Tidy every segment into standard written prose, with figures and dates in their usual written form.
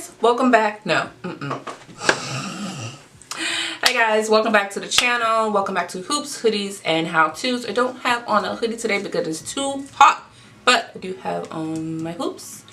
guys, welcome back. No. Hey guys, welcome back to the channel. Welcome back to Hoops, Hoodies, and How-Tos. I don't have on a hoodie today because it's too hot, but I do have on my hoops,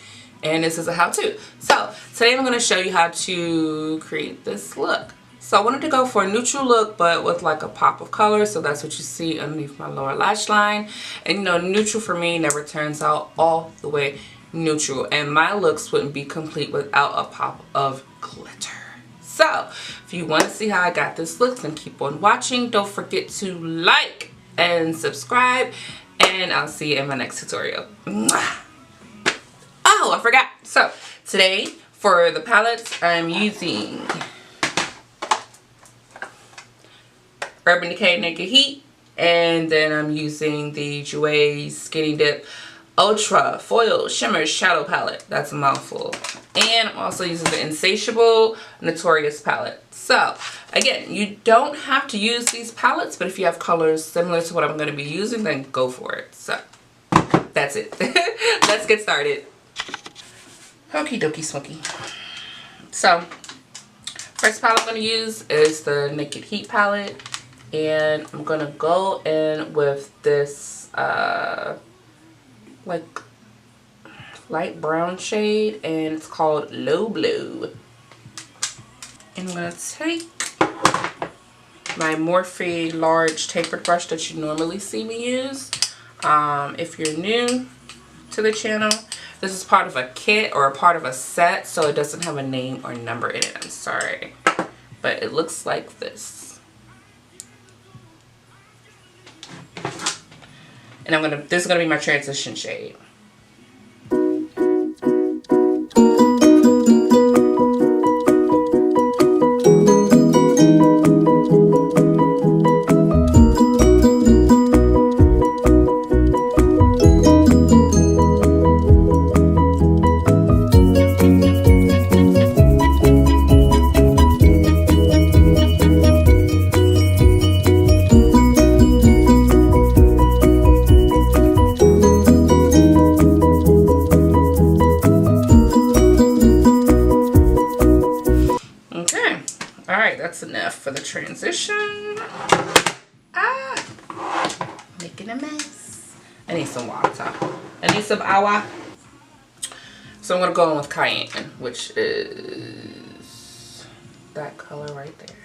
and this is a how-to. So today I'm going to show you how to create this look. So I wanted to go for a neutral look, but with like a pop of color. So that's what you see underneath my lower lash line. And you know, neutral for me never turns out all the way neutral. And my looks wouldn't be complete without a pop of glitter. So if you want to see how I got this look, then keep on watching. Don't forget to like and subscribe. And I'll see you in my next tutorial. Mwah. Oh, I forgot. So today for the palettes, I'm using Urban Decay Naked Heat, and then I'm using the Jouer Skinny Dip Ultra Foil Shimmer Shadow Palette. That's a mouthful. And I'm also using the NSatiable Notorious palette. So again, you don't have to use these palettes, but if you have colors similar to what I'm going to be using, then go for it. So that's it. Let's get started. Okie dokie smoky. So first palette I'm going to use is the Naked Heat palette. And I'm going to go in with this like light brown shade, and it's called Low Blue. And I'm going to take my Morphe large tapered brush that you normally see me use. If you're new to the channel, this is part of a kit or a part of a set, so it doesn't have a name or number in it. I'm sorry, but it looks like this. And this is gonna be my transition shade. That's enough for the transition. Making a mess. I need some water. I need some agua. So I'm gonna go in with Cayenne, which is that color right there,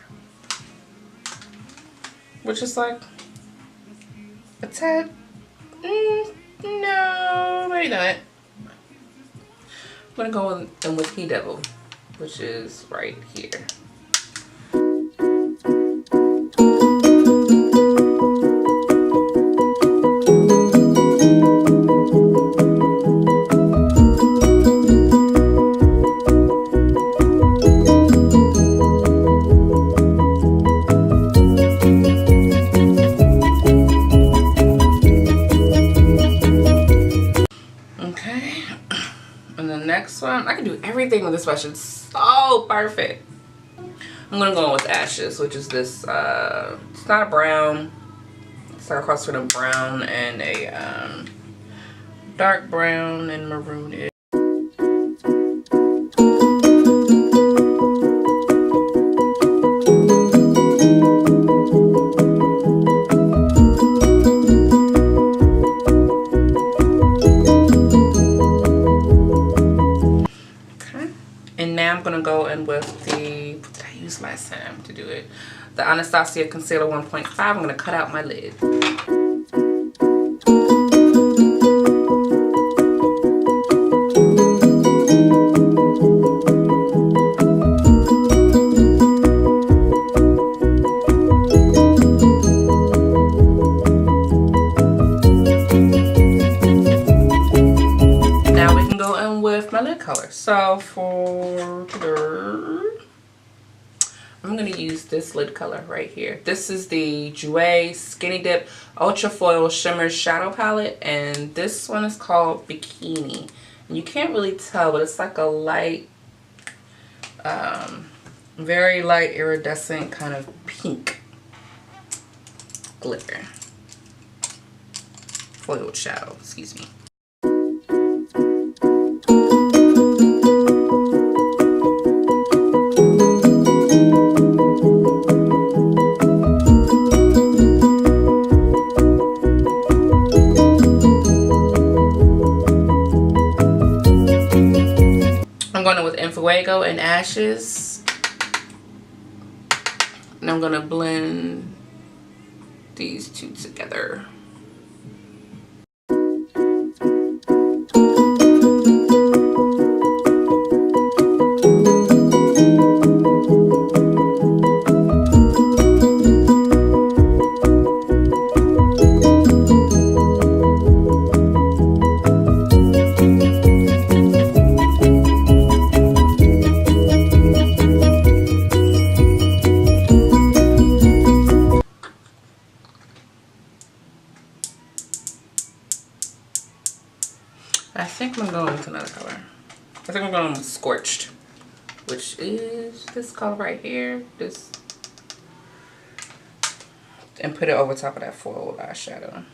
which is like a tad. No, maybe not. I'm gonna go in with He Devil, which is right here. I can do everything with this brush. It's so perfect. I'm gonna go in with Ashes, which is this it's not a brown, it's like a cross between a brown and a dark brown and maroon. I'm gonna go in with the, what did I use last time to do it? The Anastasia Concealer 1.5. I'm gonna cut out my lid. Now we can go in with my lid color. So for I'm going to use this lid color right here. This is the Jouer Skinny Dip Ultra Foil Shimmer Shadow Palette, and this one is called Bikini. And you can't really tell, but it's like a light, very light iridescent kind of pink glitter. Foiled shadow, excuse me. and Ashes. And I'm gonna blend these two together. I think I'm going with another color. I think I'm going with Scorched, which is this color right here. This, and put it over top of that foil eyeshadow.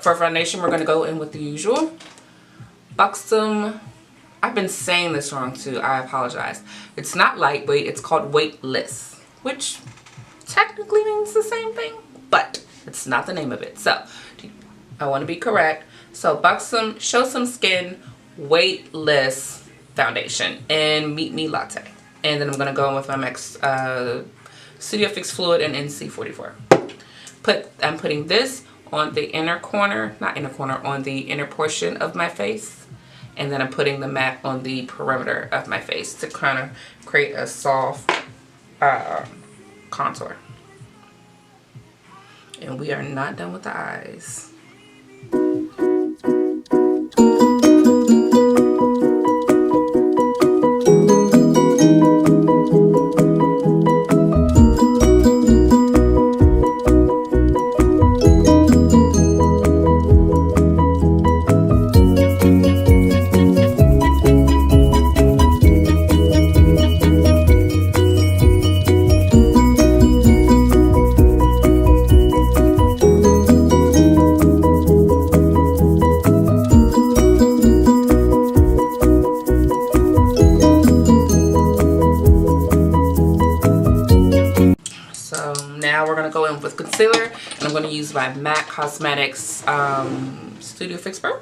For foundation, we're going to go in with the usual Buxom. I've been saying this wrong too. I apologize. It's not lightweight. It's called weightless, which technically means the same thing, but it's not the name of it. So I want to be correct. So Buxom Show Some Skin Weightless Foundation and Meet Me Latte. And then I'm going to go in with my MAC Studio Fix Fluid and NC44. I'm putting this on the inner corner, not inner corner, on the inner portion of my face. And then I'm putting the MAC on the perimeter of my face to kind of create a soft contour. And we are not done with the eyes. Concealer, and I'm going to use my MAC Cosmetics Studio Fix Pro.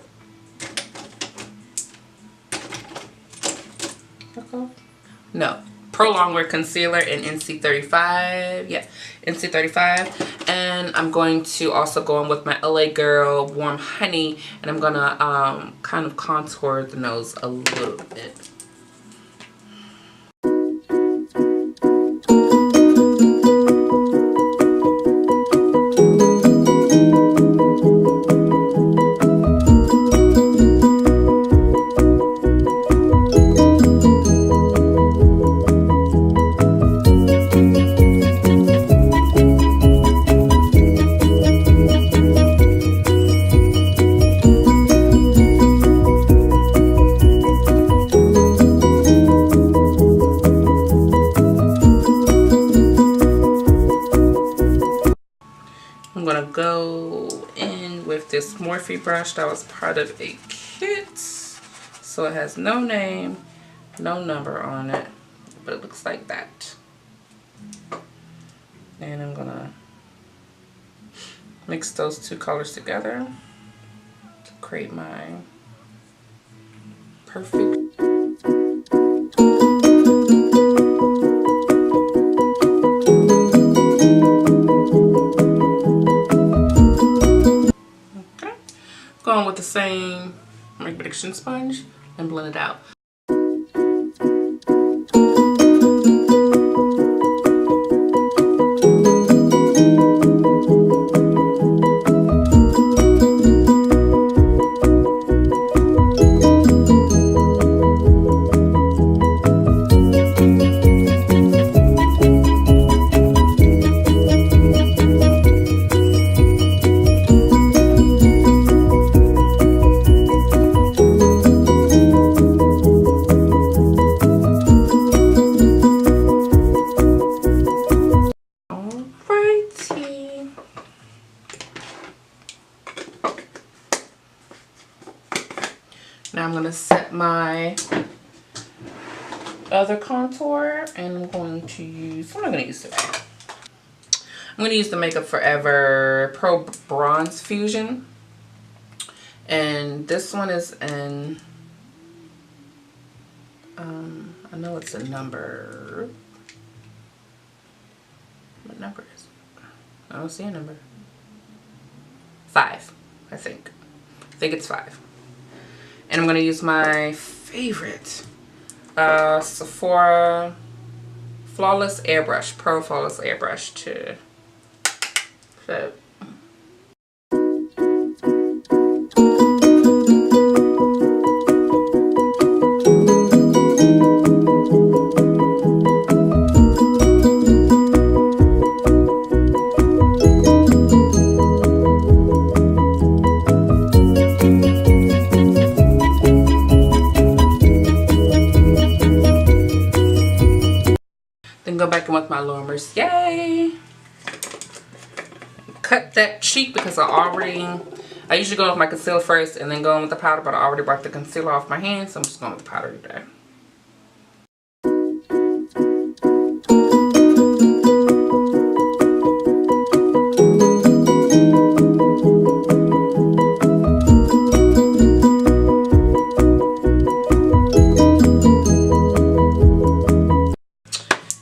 No, Pro Longwear Concealer in NC35. Yeah, NC35. And I'm going to also go in with my LAGirl Warm Honey, and I'm going to kind of contour the nose a little bit. This Morphe brush that was part of a kit, so it has no name, no number on it, but it looks like that. And I'm gonna mix those two colors together to create my perfect going with the same prediction sponge and blend it out. my other contour, and I'm going to use, what am I going to use today? I'm going to use the Makeup Forever Pro Bronze Fusion. And this one is in, I know it's a number. What number is it? I don't see a number. 5, I think. I think it's 5. And I'm going to use my favorite Sephora Flawless Airbrush, Pro Flawless Airbrush to so. Go back in with my Laura Mercier. Cut that cheek because I usually go with my concealer first and then go in with the powder, but I already brought the concealer off my hands, so I'm just going with the powder today.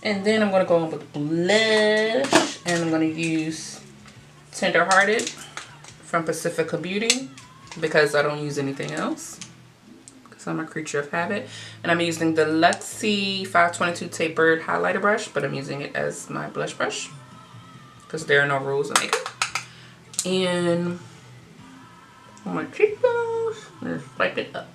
And then I'm going to go in with blush, and I'm going to use Tenderhearted from Pacifica Beauty because I don't use anything else because I'm a creature of habit. And I'm using the Latte 522 tapered highlighter brush, but I'm using it as my blush brush because there are no rules in makeup. And on my cheekbones, let's wipe it up.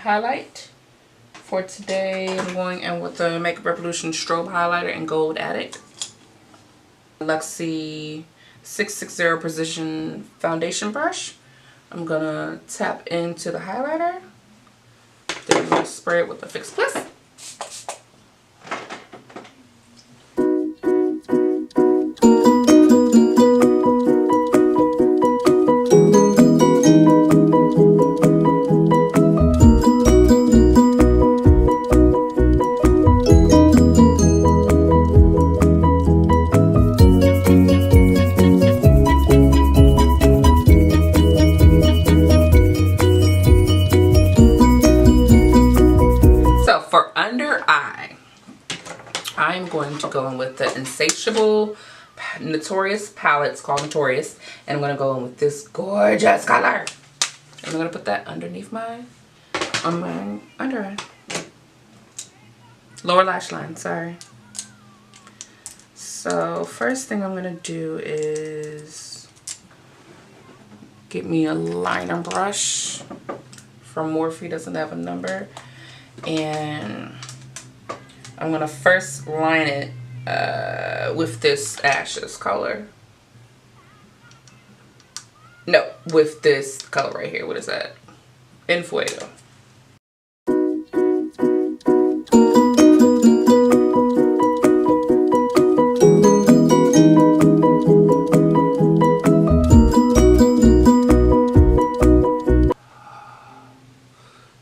Highlight for today, I'm going in with the Makeup Revolution Strobe Highlighter in Gold Addict. Luxie 660 Precision Foundation Brush. I'm gonna tap into the highlighter, then I'm gonna spray it with the Fix Plus. I'm going to go in with the NSatiable Notorious palette. It's called Notorious. And I'm going to go in with this gorgeous color. And I'm going to put that underneath on my under eye. Lower lash line, sorry. So first thing I'm going to do is get me a liner brush from Morphe. Doesn't have a number. And I'm going to first line it with this Ashes color. No, with this color right here. What is that? En Fuego.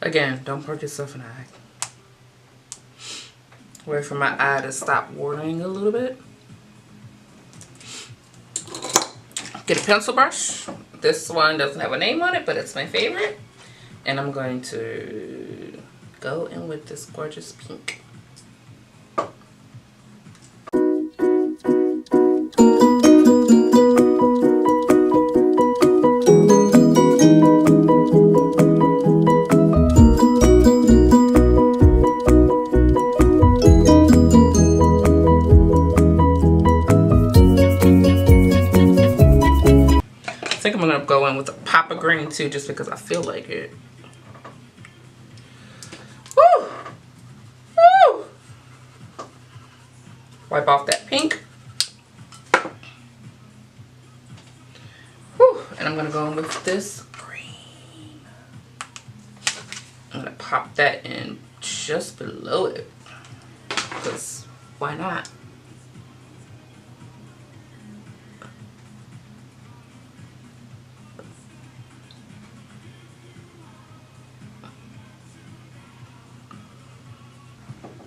Again, don't poke yourself in the eye. Wait for my eye to stop watering a little bit. Get a pencil brush. This one doesn't have a name on it, but it's my favorite. And I'm going to go in with this gorgeous pink. I think I'm gonna go in with a pop of green too, just because I feel like it. Woo! Woo! Wipe off that pink. Woo! And I'm gonna go in with this green. I'm gonna pop that in just below it, because why not?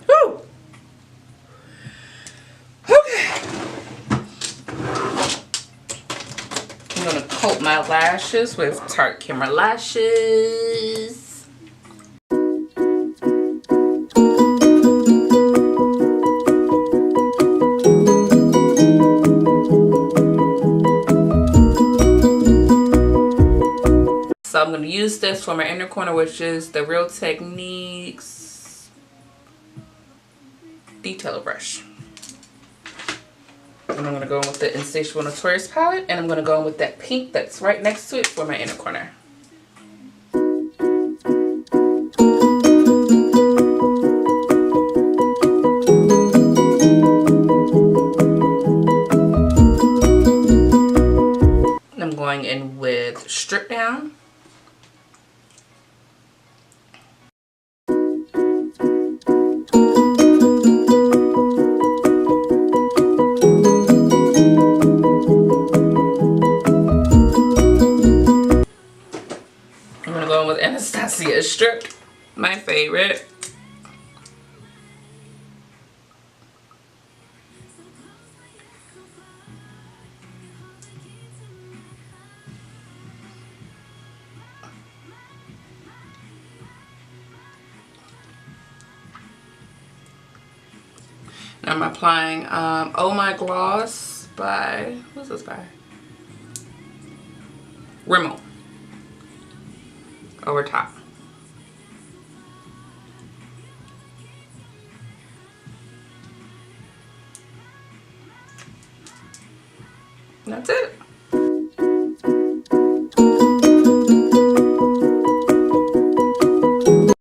Woo! Okay. I'm gonna coat my lashes with Tarte Camera Lashes. So I'm going to use this for my inner corner, which is the Real Techniques detailer brush. And I'm going to go in with the NSatiable Notorious palette, and I'm going to go in with that pink that's right next to it for my inner corner. And I'm going in with Stripdown. With Anastasia Strip, my favorite. Now I'm applying Oh My Gloss by, who's this by? Rimmel. Over top. And that's it.